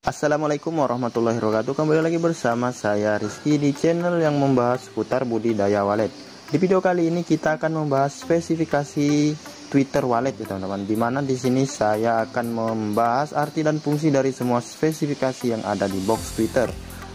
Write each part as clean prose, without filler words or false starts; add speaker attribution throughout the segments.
Speaker 1: Assalamualaikum warahmatullahi wabarakatuh. Kembali lagi bersama saya Rizky di channel yang membahas seputar budidaya walet. Di video kali ini kita akan membahas spesifikasi Twitter wallet ya teman-teman. Dimana di sini saya akan membahas arti dan fungsi dari semua spesifikasi yang ada di box Twitter,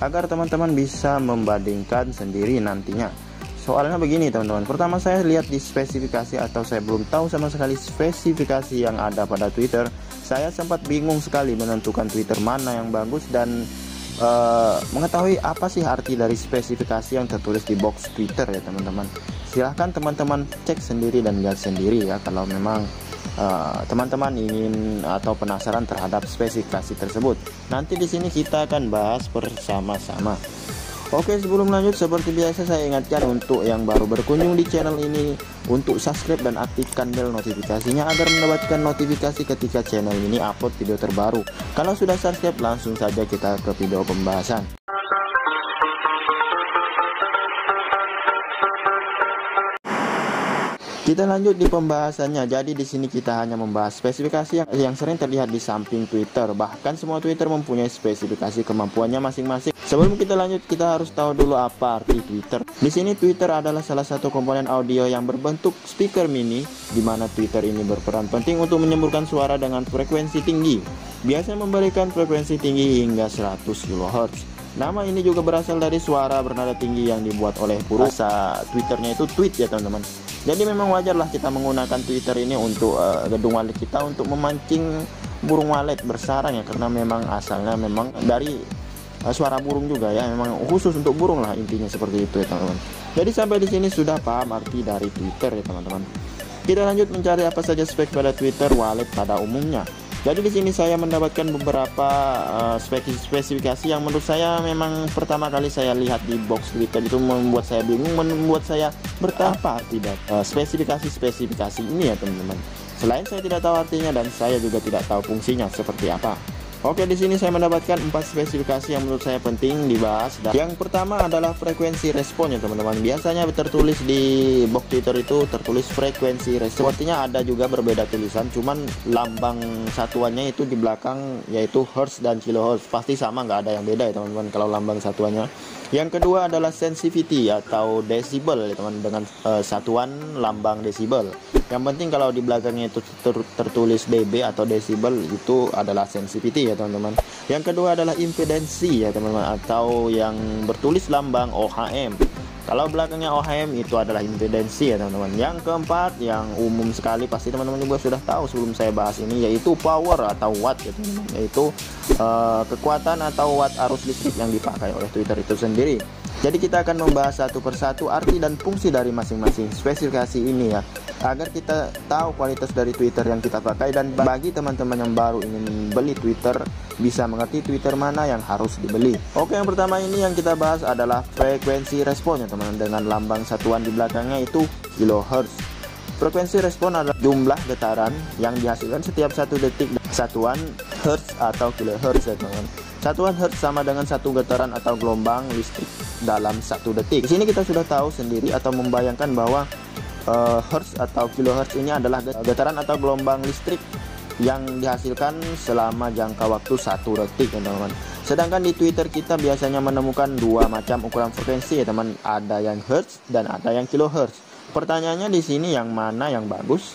Speaker 1: agar teman-teman bisa membandingkan sendiri nantinya. Soalnya begini teman-teman, pertama saya lihat di spesifikasi atau saya belum tahu sama sekali spesifikasi yang ada pada Twitter. Saya sempat bingung sekali menentukan Twitter mana yang bagus dan mengetahui apa sih arti dari spesifikasi yang tertulis di box Twitter ya teman-teman. Silahkan teman-teman cek sendiri dan lihat sendiri ya, kalau memang teman-teman ingin atau penasaran terhadap spesifikasi tersebut. Nanti di sini kita akan bahas bersama-sama. Oke, sebelum lanjut seperti biasa saya ingatkan untuk yang baru berkunjung di channel ini untuk subscribe dan aktifkan bel notifikasinya agar mendapatkan notifikasi ketika channel ini upload video terbaru. Kalau sudah subscribe, langsung saja kita ke video pembahasan. Kita lanjut di pembahasannya. Jadi di sini kita hanya membahas spesifikasi yang sering terlihat di samping Twitter. Bahkan semua Twitter mempunyai spesifikasi kemampuannya masing-masing. Sebelum kita lanjut, kita harus tahu dulu apa arti Twitter. Di sini Twitter adalah salah satu komponen audio yang berbentuk speaker mini, di mana Twitter ini berperan penting untuk menyemburkan suara dengan frekuensi tinggi. Biasanya memberikan frekuensi tinggi hingga 100 kHz. Nama ini juga berasal dari suara bernada tinggi yang dibuat oleh huruf Twitternya itu tweet ya teman-teman. Jadi memang wajarlah kita menggunakan Twitter ini untuk gedung walet kita untuk memancing burung walet bersarang ya, karena memang asalnya memang dari suara burung juga ya, memang khusus untuk burung lah intinya seperti itu ya teman-teman. Jadi sampai di sini sudah paham arti dari Twitter ya teman-teman. Kita lanjut mencari apa saja spek pada Twitter wallet pada umumnya. Jadi di sini saya mendapatkan beberapa spesifikasi yang menurut saya memang pertama kali saya lihat di box Twitter itu membuat saya bingung, membuat saya bertapa arti dan spesifikasi ini ya teman-teman. Selain saya tidak tahu artinya dan saya juga tidak tahu fungsinya seperti apa. Oke, di sini saya mendapatkan 4 spesifikasi yang menurut saya penting dibahas. Dan yang pertama adalah frekuensi respon ya teman-teman. Biasanya tertulis di box Twitter itu tertulis frekuensi respon. Sepertinya ada juga berbeda tulisan, cuman lambang satuannya itu di belakang yaitu hertz dan kilohertz. Pasti sama, nggak ada yang beda ya teman-teman kalau lambang satuannya. Yang kedua adalah sensitivity atau desibel ya teman, dengan satuan lambang desibel. Yang penting kalau di belakangnya itu tertulis dB atau desibel, itu adalah sensitivity ya teman-teman. Yang kedua adalah impedansi ya teman-teman, atau yang bertulis lambang OHM. Kalau belakangnya OHM itu adalah impedansi ya teman-teman. Yang keempat yang umum sekali pasti teman-teman juga sudah tahu sebelum saya bahas ini, yaitu power atau watt ya teman-teman, yaitu kekuatan atau watt arus listrik yang dipakai oleh Twitter itu sendiri. Jadi kita akan membahas satu persatu arti dan fungsi dari masing-masing spesifikasi ini ya, agar kita tahu kualitas dari Twitter yang kita pakai, dan bagi teman-teman yang baru ingin beli Twitter bisa mengerti Twitter mana yang harus dibeli. Oke, yang pertama ini yang kita bahas adalah frekuensi respon ya teman-teman, dengan lambang satuan di belakangnya itu kilohertz. Frekuensi respon adalah jumlah getaran yang dihasilkan setiap 1 detik. Satuan hertz atau kilohertz ya teman-teman. Satuan hertz sama dengan satu getaran atau gelombang listrik dalam 1 detik. Di sini kita sudah tahu sendiri atau membayangkan bahwa hertz atau kilohertz ini adalah getaran atau gelombang listrik yang dihasilkan selama jangka waktu 1 detik ya teman-teman. Sedangkan di Twitter kita biasanya menemukan 2 macam ukuran frekuensi ya teman, ada yang hertz dan ada yang kilohertz. Pertanyaannya di sini yang mana yang bagus?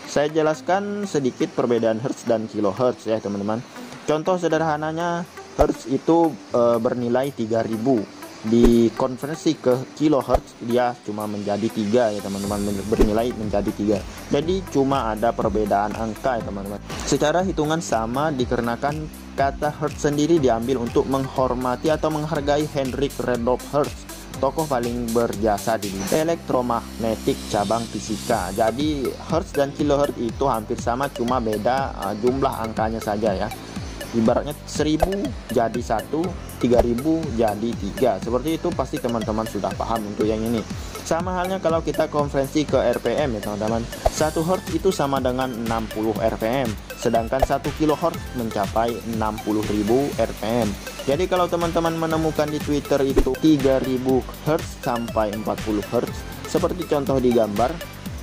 Speaker 1: Saya jelaskan sedikit perbedaan hertz dan kilohertz ya teman-teman. Contoh sederhananya, hertz itu bernilai 3000. Dikonversi ke kilohertz dia cuma menjadi 3 ya teman-teman, bernilai menjadi 3. Jadi cuma ada perbedaan angka ya teman-teman. Secara hitungan sama dikarenakan kata hertz sendiri diambil untuk menghormati atau menghargai Heinrich Rudolf Hertz, tokoh paling berjasa di bidang elektromagnetik cabang fisika. Jadi hertz dan kilohertz itu hampir sama, cuma beda jumlah angkanya saja ya. Ibaratnya 1000 jadi 1, 3000 jadi 3. Seperti itu pasti teman-teman sudah paham untuk yang ini. Sama halnya kalau kita konversi ke RPM ya teman-teman. 1 Hz itu sama dengan 60 RPM. Sedangkan 1 kHz mencapai 60.000 RPM. Jadi kalau teman-teman menemukan di Twitter itu 3000 Hz sampai 40 Hz, seperti contoh di gambar,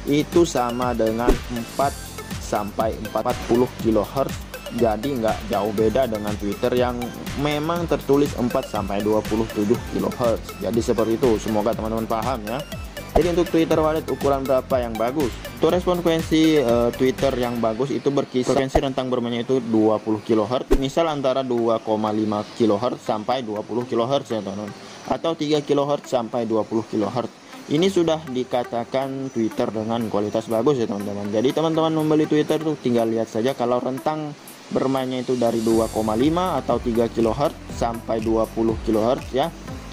Speaker 1: itu sama dengan 4 sampai 40 kHz. Jadi nggak jauh beda dengan Twitter yang memang tertulis 4 sampai 27 kHz. Jadi seperti itu, semoga teman-teman paham ya. Jadi untuk Twitter Wallet ukuran berapa yang bagus? Untuk frekuensi Twitter yang bagus itu berkisar, frekuensi rentang bermainnya itu 20 kHz, misal antara 2,5 kHz sampai 20 kHz ya teman-teman, atau 3 kHz sampai 20 kHz. Ini sudah dikatakan Twitter dengan kualitas bagus ya teman-teman. Jadi teman-teman membeli Twitter tuh tinggal lihat saja kalau rentang bermainnya itu dari 2,5 atau 3 kHz sampai 20 kHz ya,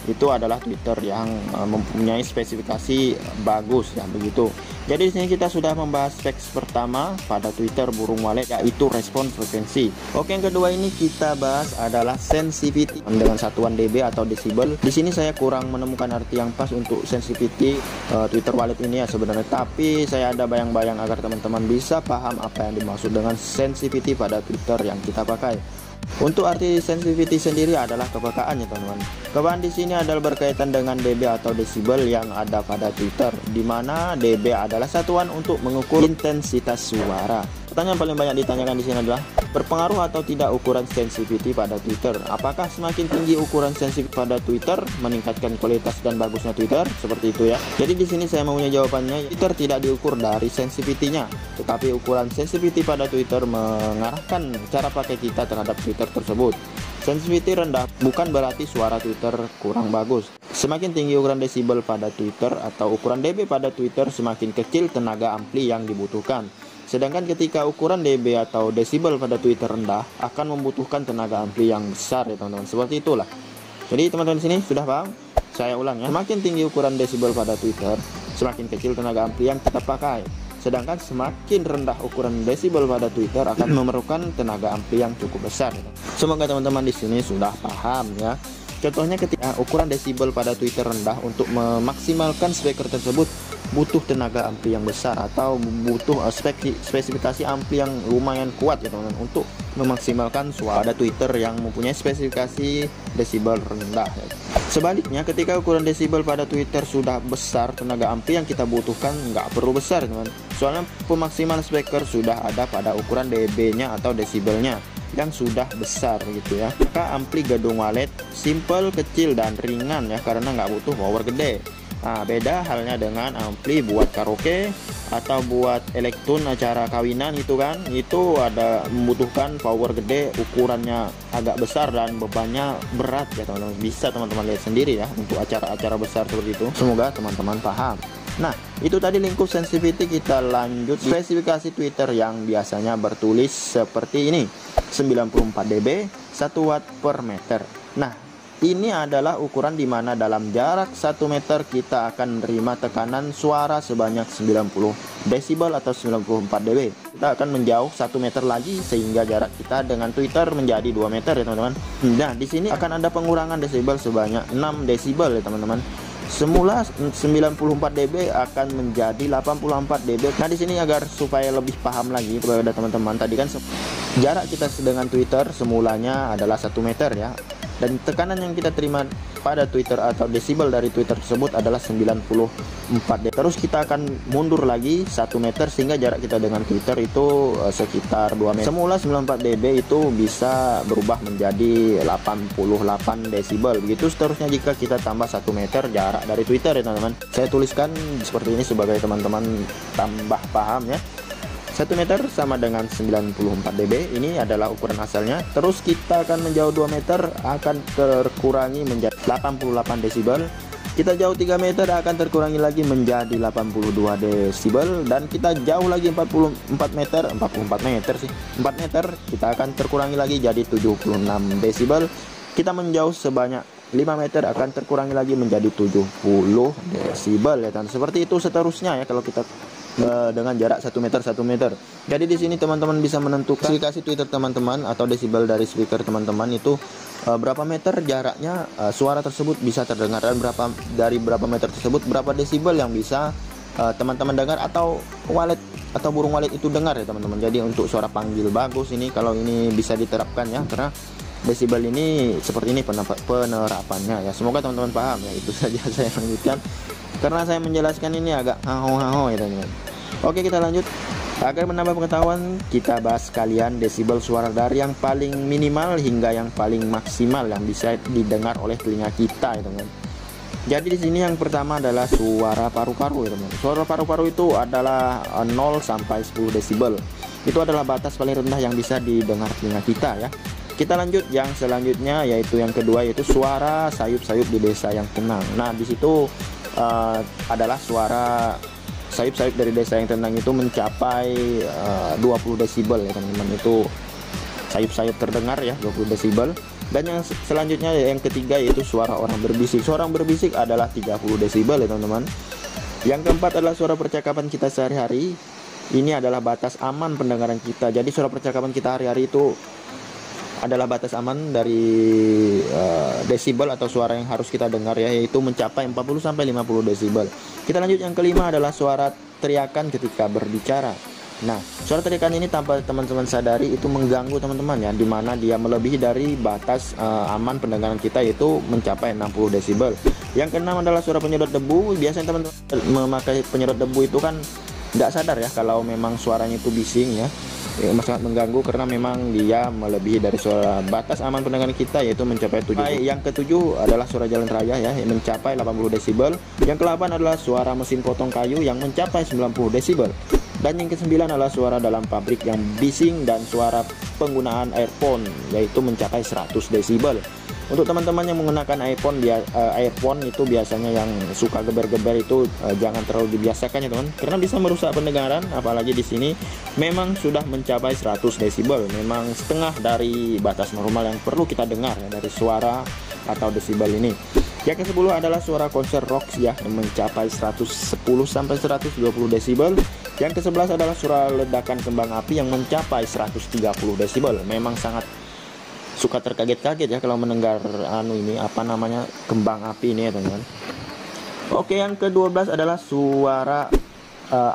Speaker 1: itu adalah Twitter yang mempunyai spesifikasi bagus ya begitu. Jadi di sini kita sudah membahas spek pertama pada Twitter burung walet, yaitu respon frekuensi. Oke, yang kedua ini kita bahas adalah sensitivity dengan satuan dB atau desibel. Di sini saya kurang menemukan arti yang pas untuk sensitivity Twitter wallet ini ya sebenarnya, tapi saya ada bayang-bayang agar teman-teman bisa paham apa yang dimaksud dengan sensitivity pada Twitter yang kita pakai. Untuk arti sensitivity sendiri adalah kepekaan ya teman-teman. Kepekaan di sini adalah berkaitan dengan dB atau desibel yang ada pada Twitter, di mana dB adalah satuan untuk mengukur intensitas suara. Pertanyaan paling banyak ditanyakan di sini adalah berpengaruh atau tidak ukuran sensitivity pada Twitter? Apakah semakin tinggi ukuran sensitivity pada Twitter meningkatkan kualitas dan bagusnya Twitter? Seperti itu ya. Jadi di sini saya mempunyai jawabannya. Twitter tidak diukur dari sensitivity-nya, tetapi ukuran sensitivity pada Twitter mengarahkan cara pakai kita terhadap Twitter tersebut. Sensitivity rendah bukan berarti suara Twitter kurang bagus. Semakin tinggi ukuran desibel pada Twitter atau ukuran dB pada Twitter, semakin kecil tenaga ampli yang dibutuhkan. Sedangkan ketika ukuran dB atau desibel pada Twitter rendah, akan membutuhkan tenaga ampli yang besar ya teman-teman. Seperti itulah. Jadi teman-teman di sini sudah paham? Saya ulang ya. Semakin tinggi ukuran desibel pada Twitter, semakin kecil tenaga ampli yang kita pakai. Sedangkan semakin rendah ukuran desibel pada Twitter akan memerlukan tenaga ampli yang cukup besar. Semoga teman-teman di sini sudah paham ya. Contohnya ketika ukuran desibel pada Twitter rendah, untuk memaksimalkan speaker tersebut butuh tenaga ampli yang besar atau butuh spesifikasi ampli yang lumayan kuat ya teman-teman untuk memaksimalkan suara Twitter yang mempunyai spesifikasi desibel rendah ya. Sebaliknya ketika ukuran desibel pada Twitter sudah besar, tenaga ampli yang kita butuhkan nggak perlu besar teman-teman. Soalnya pemaksimal speaker sudah ada pada ukuran dB-nya atau desibelnya yang sudah besar gitu ya. Maka ampli gedung wallet simple, kecil dan ringan ya, karena nggak butuh power gede. Nah, beda halnya dengan ampli buat karaoke atau buat elektron acara kawinan itu kan, itu ada membutuhkan power gede, ukurannya agak besar dan bebannya berat ya teman-teman. Bisa teman-teman lihat sendiri ya untuk acara-acara besar seperti itu. Semoga teman-teman paham. Nah, itu tadi lingkup sensitivity. Kita lanjut spesifikasi Twitter yang biasanya bertulis seperti ini, 94 dB, 1 watt per meter. Nah, ini adalah ukuran di mana dalam jarak 1 meter kita akan menerima tekanan suara sebanyak 90 desibel atau 94 dB. Kita akan menjauh 1 meter lagi sehingga jarak kita dengan Twitter menjadi 2 meter ya teman-teman. Nah, di sini akan ada pengurangan desibel sebanyak 6 desibel ya teman-teman. Semula 94 dB akan menjadi 84 dB. Nah, di sini agar supaya lebih paham lagi kepada teman-teman, tadi kan jarak kita dengan Twitter semulanya adalah 1 meter ya. Dan tekanan yang kita terima pada Twitter atau desibel dari Twitter tersebut adalah 94 dB. Terus kita akan mundur lagi 1 meter sehingga jarak kita dengan Twitter itu sekitar 2 meter. Semula 94 dB itu bisa berubah menjadi 88 desibel. Begitu seterusnya jika kita tambah 1 meter jarak dari Twitter ya teman-teman. Saya tuliskan seperti ini sebagai teman-teman tambah paham ya. 1 meter sama dengan 94 dB, ini adalah ukuran asalnya. Terus kita akan menjauh 2 meter akan terkurangi menjadi 88 desibel. Kita jauh 3 meter akan terkurangi lagi menjadi 82 desibel. Dan kita jauh lagi 44 meter sih, 4 meter kita akan terkurangi lagi jadi 76 desibel. Kita menjauh sebanyak 5 meter akan terkurangi lagi menjadi 70 desibel ya teman. Seperti itu seterusnya ya kalau kita dengan jarak 1 meter. Jadi di sini teman-teman bisa menentukan spesifikasi Twitter teman-teman atau desibel dari speaker teman-teman itu berapa meter jaraknya suara tersebut bisa terdengar, dan berapa meter tersebut berapa desibel yang bisa teman-teman dengar atau wallet atau burung wallet itu dengar ya teman-teman. Jadi untuk suara panggil bagus ini kalau ini bisa diterapkan ya, karena desibel ini seperti ini penerapannya ya. Semoga teman-teman paham ya. Itu saja saya lanjutkan karena saya menjelaskan ini agak haho-haho ya teman-teman. Oke, kita lanjut. Agar menambah pengetahuan, kita bahas sekalian desibel suara dari yang paling minimal hingga yang paling maksimal yang bisa didengar oleh telinga kita, ya teman. Jadi di sini yang pertama adalah suara paru-paru, ya teman. Suara paru-paru itu adalah 0 sampai 10 desibel. Itu adalah batas paling rendah yang bisa didengar telinga kita, ya. Kita lanjut yang selanjutnya, yaitu yang kedua, yaitu suara sayup-sayup di desa yang tenang. Nah, di situ adalah suara sayup-sayup dari desa yang tenang itu mencapai 20 desibel, ya teman-teman. Itu sayup-sayup terdengar ya, 20 desibel. Dan yang selanjutnya yang ketiga yaitu suara orang berbisik. Suara orang berbisik adalah 30 desibel, ya teman-teman. Yang keempat adalah suara percakapan kita sehari-hari. Ini adalah batas aman pendengaran kita. Jadi suara percakapan kita hari-hari itu adalah batas aman dari desibel atau suara yang harus kita dengar, ya, yaitu mencapai 40 sampai 50 desibel. Kita lanjut yang kelima adalah suara teriakan ketika berbicara. Nah, suara teriakan ini tanpa teman-teman sadari itu mengganggu teman-teman, ya, dimana dia melebihi dari batas aman pendengaran kita, yaitu mencapai 60 desibel. Yang keenam adalah suara penyedot debu. Biasanya teman-teman memakai penyedot debu itu kan nggak sadar, ya, kalau memang suaranya itu bising, ya, sangat mengganggu karena memang dia melebihi dari suara batas aman pendengaran kita, yaitu mencapai 7. Yang ketujuh adalah suara jalan raya, ya, yang mencapai 80 desibel. Yang ke-8 adalah suara mesin potong kayu yang mencapai 90 desibel. Dan yang ke-9 adalah suara dalam pabrik yang bising dan suara penggunaan earphone, yaitu mencapai 100 desibel. Untuk teman-teman yang menggunakan earphone itu biasanya yang suka geber-geber itu jangan terlalu dibiasakan, ya teman, karena bisa merusak pendengaran. Apalagi di sini memang sudah mencapai 100 desibel, memang setengah dari batas normal yang perlu kita dengar, ya, dari suara atau desibel ini. Yang ke-10 adalah suara konser rock, ya, yang mencapai 110 sampai 120 desibel. Yang ke-11 adalah suara ledakan kembang api yang mencapai 130 desibel. Memang sangat suka terkaget-kaget, ya, kalau mendengar kembang api ini, ya teman-teman. Oke, yang ke-12 adalah suara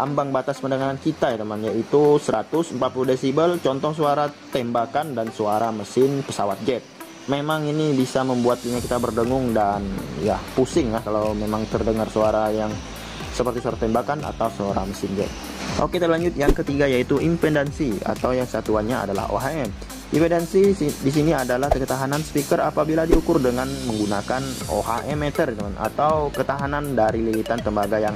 Speaker 1: ambang batas pendengaran kita, ya teman, yaitu 140 desibel. Contoh suara tembakan dan suara mesin pesawat jet. Memang ini bisa membuat telinga kita berdengung dan ya pusing, ya, kalau memang terdengar suara yang seperti suara tembakan atau suara mesin jet. Oke, kita lanjut yang ketiga, yaitu impedansi atau yang satuannya adalah OHM. Impedansi di sini adalah ketahanan speaker apabila diukur dengan menggunakan OHM meter, teman, atau ketahanan dari lilitan tembaga yang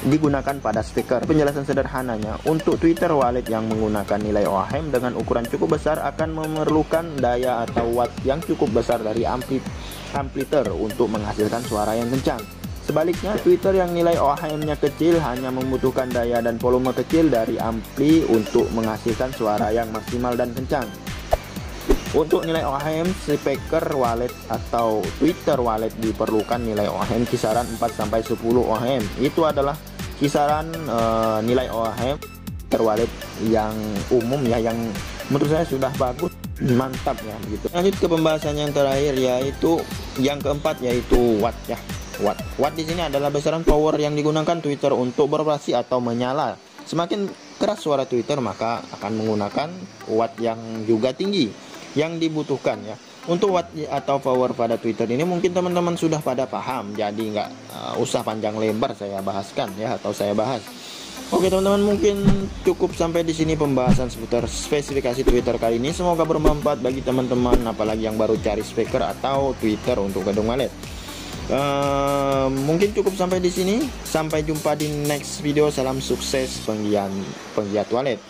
Speaker 1: digunakan pada speaker. Penjelasan sederhananya, untuk tweeter wallet yang menggunakan nilai OHM dengan ukuran cukup besar akan memerlukan daya atau watt yang cukup besar dari ampliter untuk menghasilkan suara yang kencang. Sebaliknya, tweeter yang nilai OHM-nya kecil hanya membutuhkan daya dan volume kecil dari ampli untuk menghasilkan suara yang maksimal dan kencang. Untuk nilai OHM speaker wallet atau tweeter wallet diperlukan nilai OHM kisaran 4-10 OHM. Itu adalah kisaran nilai OHM tweeter wallet yang umum, ya, yang menurut saya sudah bagus, mantap, ya, begitu. Lanjut ke pembahasan yang terakhir, yaitu yang keempat, yaitu watt, ya. Watt di sini adalah besaran power yang digunakan tweeter untuk beroperasi atau menyala. Semakin keras suara tweeter, maka akan menggunakan watt yang juga tinggi yang dibutuhkan, ya. Untuk watt atau power pada tweeter ini mungkin teman-teman sudah pada paham, jadi nggak usah panjang lebar saya bahaskan, ya, atau saya bahas. Oke teman-teman, mungkin cukup sampai di sini pembahasan seputar spesifikasi tweeter kali ini. Semoga bermanfaat bagi teman-teman, apalagi yang baru cari speaker atau tweeter untuk gedung wallet. Mungkin cukup sampai di sini. Sampai jumpa di next video. Salam sukses penggiat wallet.